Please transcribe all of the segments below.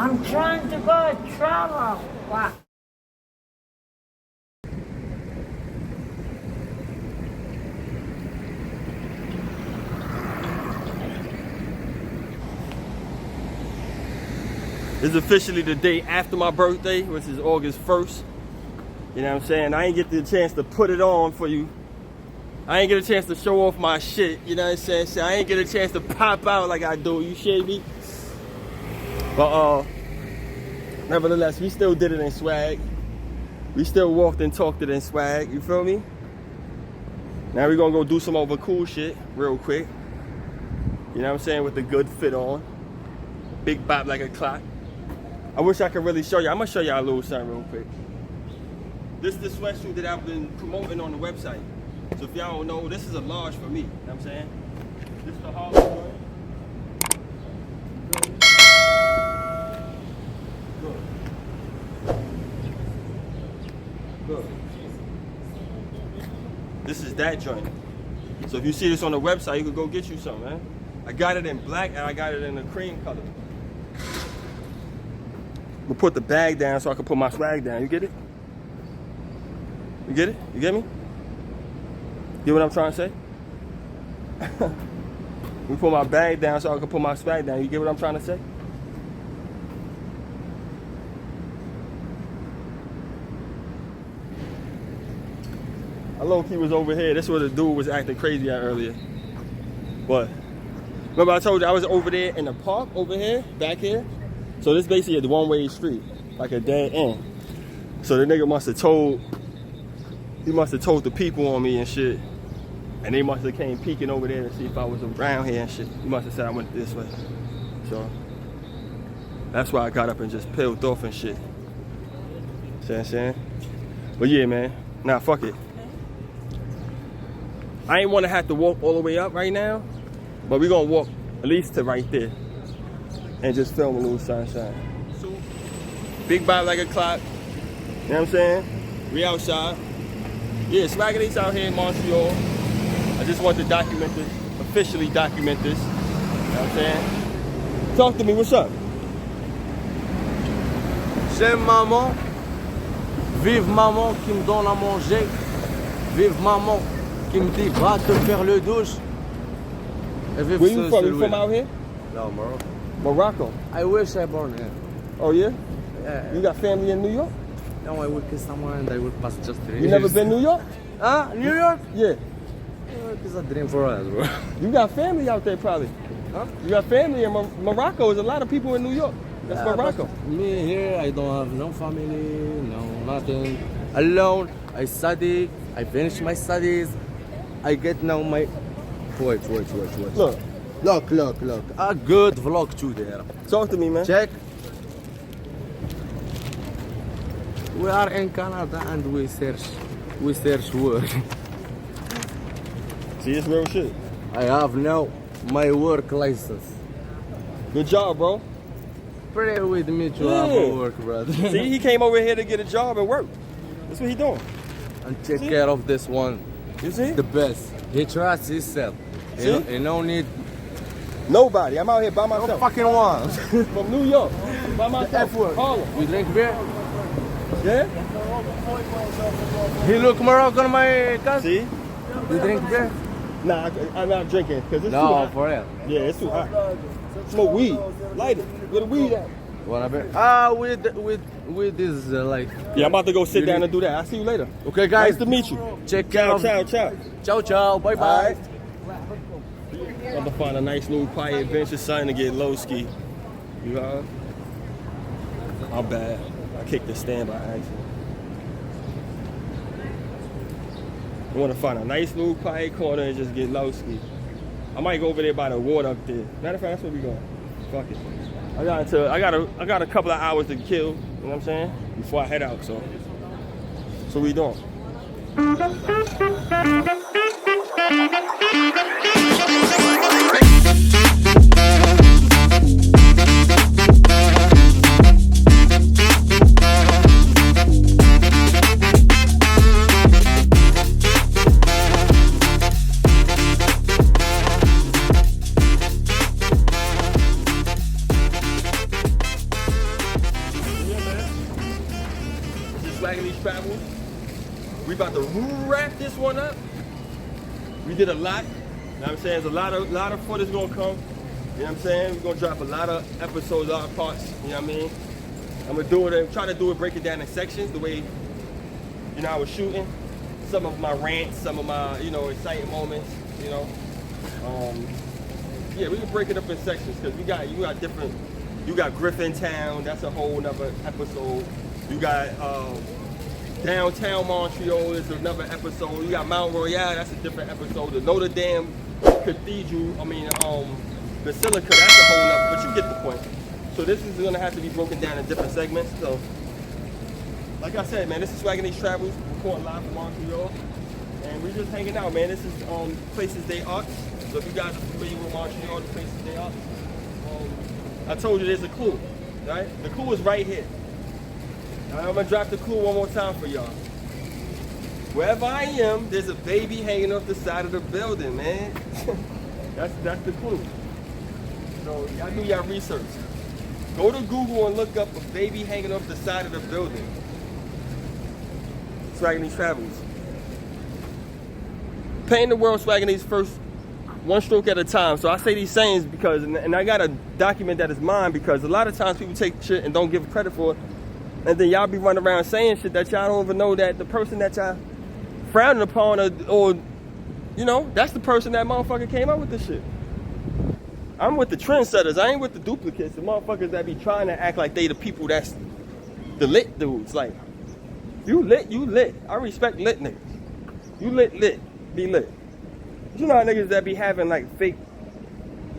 I'm trying to go travel. What? This is officially the day after my birthday, which is August 1st. You know what I'm saying? I ain't get the chance to put it on for you. I ain't get a chance to show off my shit. You know what I'm saying? So I ain't get a chance to pop out like I do. You shit me? But nevertheless, we still did it in swag. We still walked and talked it in swag. You feel me? Now we're gonna go do some other cool shit real quick. You know what I'm saying? With the good fit on. Big bop like a clock. I wish I could really show you. I'm gonna show y'all a little something real quick. This is the sweatsuit that I've been promoting on the website. So if y'all don't know, this is a large for me. You know what I'm saying? This is the Harlem. Good. This is that joint. So if you see this on the website, you could go get you some, man. I got it in black and I got it in a cream color. We'll put the bag down so I can put my swag down. You get it? You get it? You get me? Get what I'm trying to say? We put my bag down so I can put my swag down. You get what I'm trying to say? I low-key was over here. That's where the dude was acting crazy at earlier. What? Remember I told you I was over there in the park over here, back here? So this basically a one-way street, like a dead end. So the nigga must have told the people on me and shit. And they must have came peeking over there to see if I was around here and shit. He must have said I went this way. So that's why I got up and just peeled off and shit. See what I'm saying? But yeah, man. Nah, fuck it. I ain't want to have to walk all the way up right now, but we're gonna walk at least to right there and just film a little sunshine. So, big bite like a clock. You know what I'm saying? We outside. Yeah, Swaganese out here in Montreal. I just want to document this, officially document this. You know what I'm saying? Talk to me, what's up? J'aime maman. Vive maman qui me donne à manger. Vive maman qui me dit va te faire le douche. Where you from? You from out here? No, Morocco. Morocco. I wish I born here. Oh yeah? Yeah. You got family in New York? No, I will kiss someone and I will pass just 3 years. You never been New York? Huh? New York? Yeah. New York is a dream for us, bro. You got family out there probably. Huh? You got family in Morocco. There's a lot of people in New York. That's Morocco. Me here, I don't have no family, no nothing. Alone, I study, I finish my studies. I get now my... Wait. Look. A good vlog too there. Talk to me, man. Check. We are in Canada and we search work. See, it's real shit. I have now my work license. Good job, bro. Pray with me to have a work, brother. See, he came over here to get a job and work. That's what he doing. And take care of this one. You see? The best. He trusts himself. You don't need nobody. I'm out here by myself. no fucking one. From New York. By myself. Harlem. We drink beer? Yeah? He look Moroccan, my cousin. See? You drink beer? Nah, I'm not drinking because it's too No, hot. for real. Yeah, it's too hot. Smoke weed. Light it. Where the weed at? Want a beer? With this like. Yeah, I'm about to go sit down and do that. I'll see you later. Okay, guys. Nice to meet you. Check care of. Ciao. Bye bye. I'm about to find a nice little quiet adventure something to get low ski. You know? My bad. I kicked the stand by accident. I want to find a nice little quiet corner and just get low ski. I might go over there by the water up there. Matter of fact, that's where we going. Fuck it. I got a couple of hours to kill, you know what I'm saying? Before I head out, so we doing. wrap this one up. We did a lot. You know what I'm saying? There's a lot of footage gonna come. You know what I'm saying? We're gonna drop a lot of episodes, a lot of parts. You know what I mean? I'm gonna do it, try to do it, break it down in sections, the way, you know, I was shooting. Some of my rants, some of my, you know, exciting moments, you know. Yeah, we can break it up in sections, because you got different, you got Griffintown, that's a whole nother episode. You got downtown Montreal is another episode. You got Mount Royal, that's a different episode. The Notre Dame Cathedral, Basilica, that's a whole nother, but you get the point. So this is gonna have to be broken down in different segments. So, like I said, man, this is Swaganese Travels, recording live from Montreal. And we're just hanging out, man. This is Places They Are. So if you guys are familiar with Montreal, the Places They Are. I told you there's a clue, right? The clue is right here. I'm gonna drop the clue one more time for y'all. Wherever I am, there's a baby hanging off the side of the building, man. that's the clue. So y'all do y'all research. Go to Google and look up a baby hanging off the side of the building. Swaganese Travels. Painting the world Swaganese first, one stroke at a time. So I say these sayings because, and I gotta document that as mine, because a lot of times people take shit and don't give credit for it. And then y'all be running around saying shit that y'all don't even know that the person that y'all frowning upon or, you know, that's the person that motherfucker came up with this shit. I'm with the trendsetters. I ain't with the duplicates. The motherfuckers that be trying to act like they the people that's the lit dudes. Like, you lit, you lit. I respect lit niggas. You lit, be lit. But you know how niggas that be having like fake,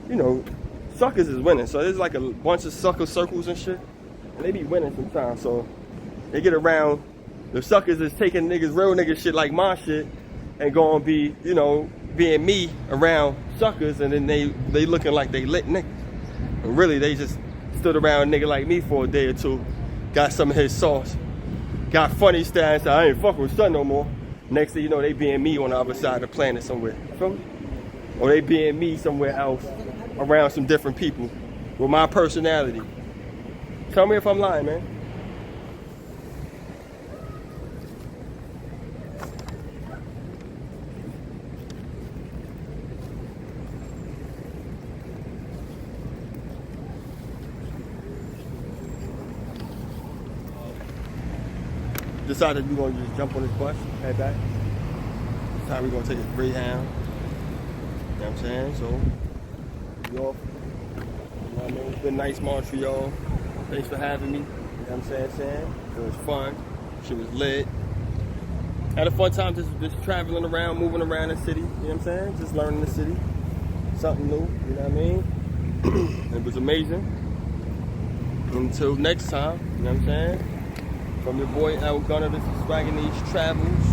you know, suckers is winning. So there's like a bunch of sucker circles and shit. And they be winning sometimes. So they get around, the suckers is taking niggas, real niggas shit like my shit, and gonna be, you know, being me around suckers, and then they looking like they lit niggas. And really they just stood around a nigga like me for a day or two, got some of his sauce, got funny style, and said, I ain't fucking with son no more. Next thing you know, they being me on the other side of the planet somewhere. Feel me? Or they being me somewhere else, around some different people with my personality. Tell me if I'm lying, man. Decided we're gonna just jump on this bus, head back. This time we're gonna take a Greyhound. You know what I'm saying? So, we off. You know what I mean? It's been nice, Montreal. Thanks for having me. You know what I'm saying? It was fun. Shit was lit. Had a fun time just traveling around, moving around the city. You know what I'm saying? Just learning the city. Something new, you know what I mean? It was amazing. Until next time, you know what I'm saying? From your boy L Gunner, this is Swaganese Travels.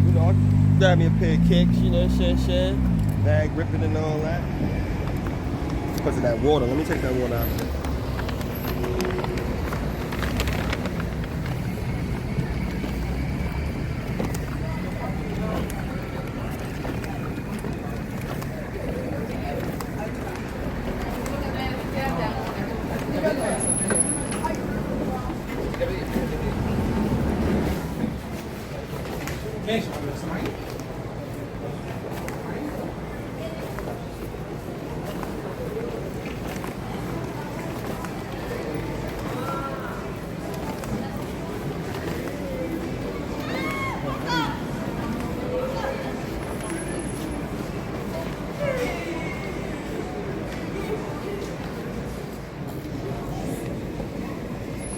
You know, I grab me a pair of kicks, you know, shit. Bag ripping and all that. Because of that water. Let me take that water out of there.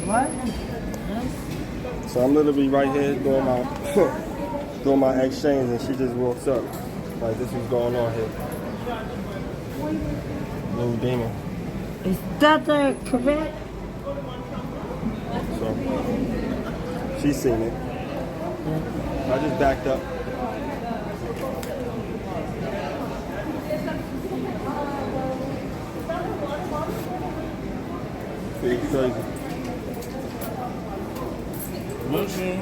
What? So I'm literally right here doing my doing my exchange, and she just walks up. Like, this is going on here. Little demon. Is that correct? So she's seen it. I just backed up. It's crazy. Bonjour.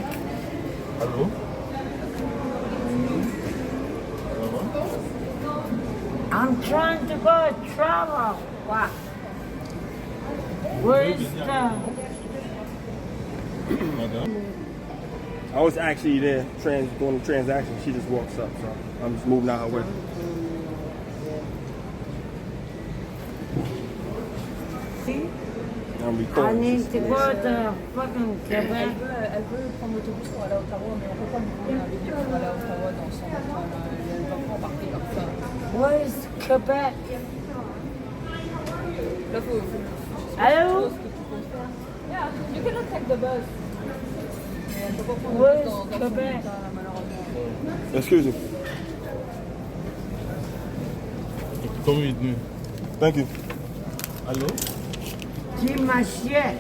Hello? I'm trying to go travel. What? Where is the... I was actually there doing the transaction. She just walks up, so I'm just moving out her way. See? I'm I recording. need to go to fucking Elle Quebec. veut prendre l'autobus pour aller à Ottawa, mais on peut pas lui donner un billet pour aller à Ottawa dans son temps. Elle va pas embarquer comme ça. Where's Quebec? Là, faut Allô? Yeah, you cannot take the bus. Mais elle peut pas prendre le Where's bus dans son Quebec? temps, malheureusement. Excuse me. Combien il est venu? Thank you. Allô? Dis ma shit.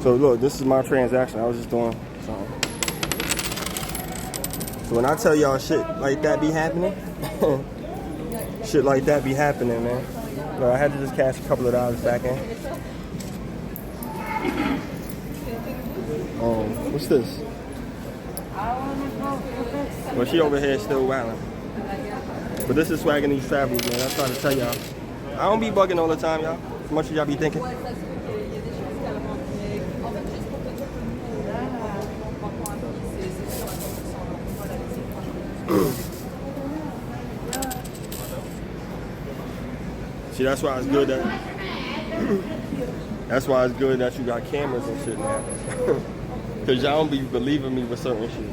So look, this is my transaction. I was just doing something. So when I tell y'all shit like that be happening, shit like that be happening, man. Look, I had to just cash a couple of dollars back in. What's this? I wanna go Quebec. Well, she over here still wilding. But this is Swaganese Travels, man. I try to tell y'all. I don't be bugging all the time, y'all. As much as y'all be thinking. Ouais, ça, il y a des choses qu'elle rentrer. En fait, juste pour que tu comprends un peu, c'est sur la conversation. On va la See, that's why it's good that. That's why it's good that you got cameras and shit now. Cause y'all don't be believing me with certain shit.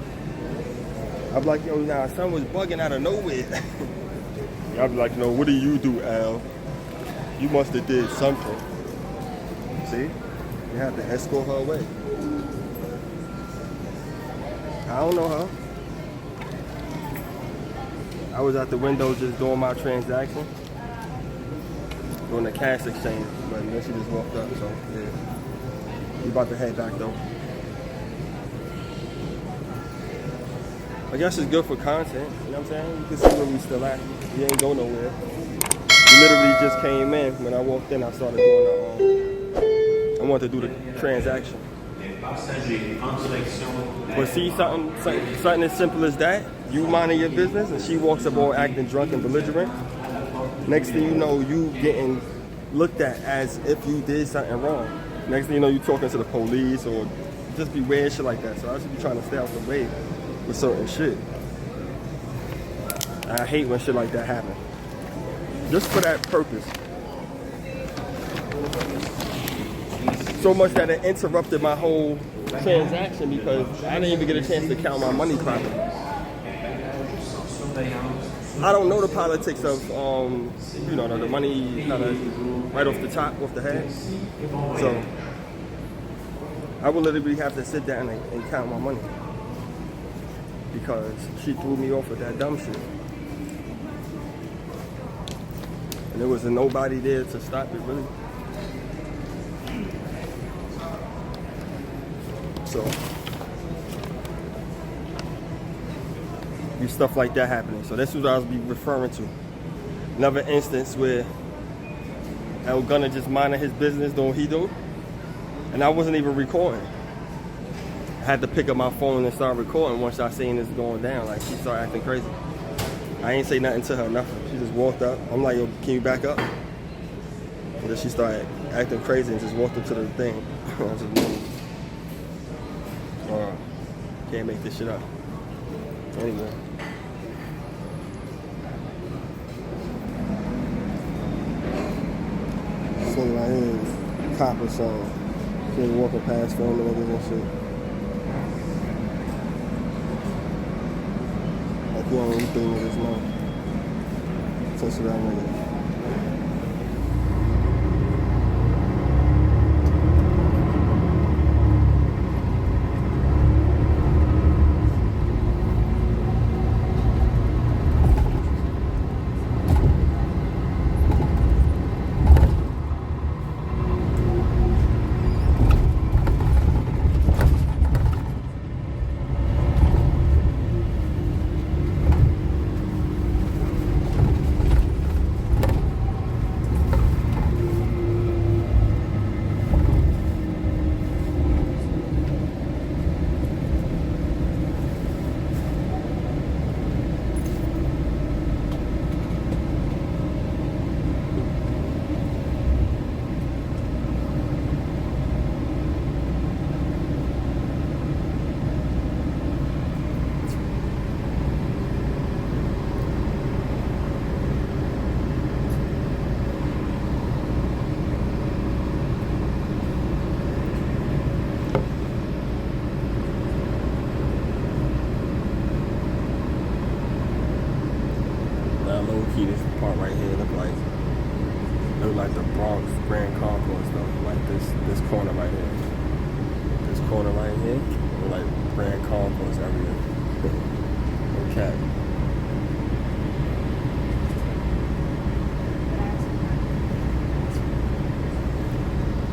I'm like, yo, nah, son was bugging out of nowhere. Y'all be like, no, what do you do, Al? You must have did something. See? You have to escort her away. I don't know her. I was at the window just doing my transaction. Doing the cash exchange, but then she just walked up, so yeah. We about to head back though. I guess it's good for content, you know what I'm saying? You can see where we still at. We ain't go nowhere. We literally just came in. When I walked in, I started doing I wanted to do the transaction. But see, something as simple as that, you minding your business and she walks up all acting drunk and belligerent. Next thing you know, you getting looked at as if you did something wrong. Next thing you know, you talking to the police or just be weird shit like that. So I should be trying to stay out the way with certain shit. I hate when shit like that happen. Just for that purpose. So much that it interrupted my whole transaction because I didn't even get a chance to count my money properly. I don't know the politics of, you know, the money kind of right off the top, off the head. So I would literally have to sit down and count my money because she threw me off with that dumb shit. And there was nobody there to stop it, really. So, stuff like that happening. So that's what I was referring to. Another instance where El Gunner just minding his business doing what he do, and I wasn't even recording. I had to pick up my phone and start recording once I seen this going down. Like, she started acting crazy. I ain't say nothing to her, nothing. She just walked up. I'm like, yo, can you back up? And then she started acting crazy and just walked up to the thing. I was just moving. Can't make this shit up. Anyway. Sitting right here is cop or something. Just walking past filming niggas and shit. Like you don't even think niggas know. Touch that nigga. low key, this part right here look like the Bronx Grand Concourse though. Like this corner right here. This corner right here look like Grand Concourse area. Okay.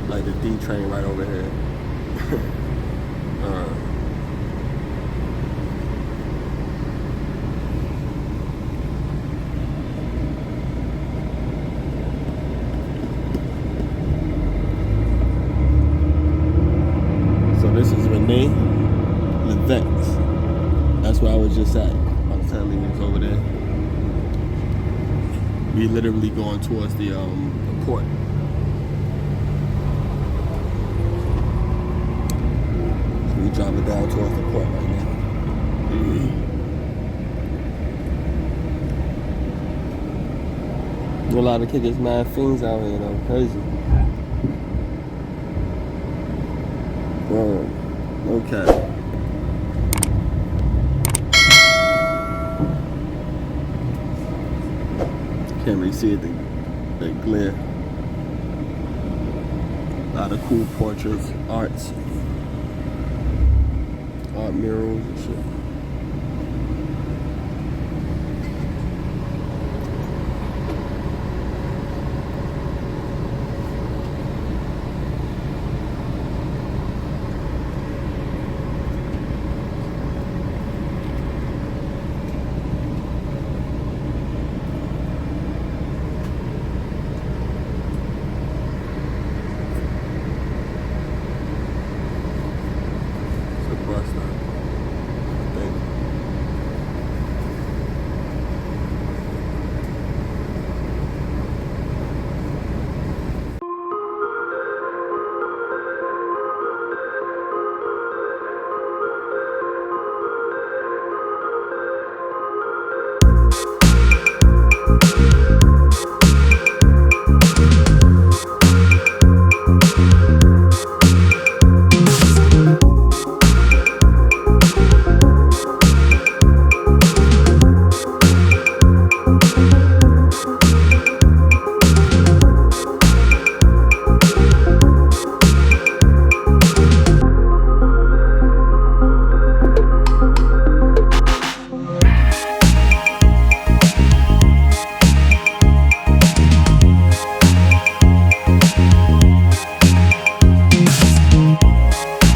Like the D train right over here. So this is Renee Levex. That's where I was just at. I was telling you it's over there. We literally going towards the port. We driving down towards the port right now. A lot of kids, mad things out here though, crazy. Okay. Can't really see it, the glare. A lot of cool portraits, art murals and shit.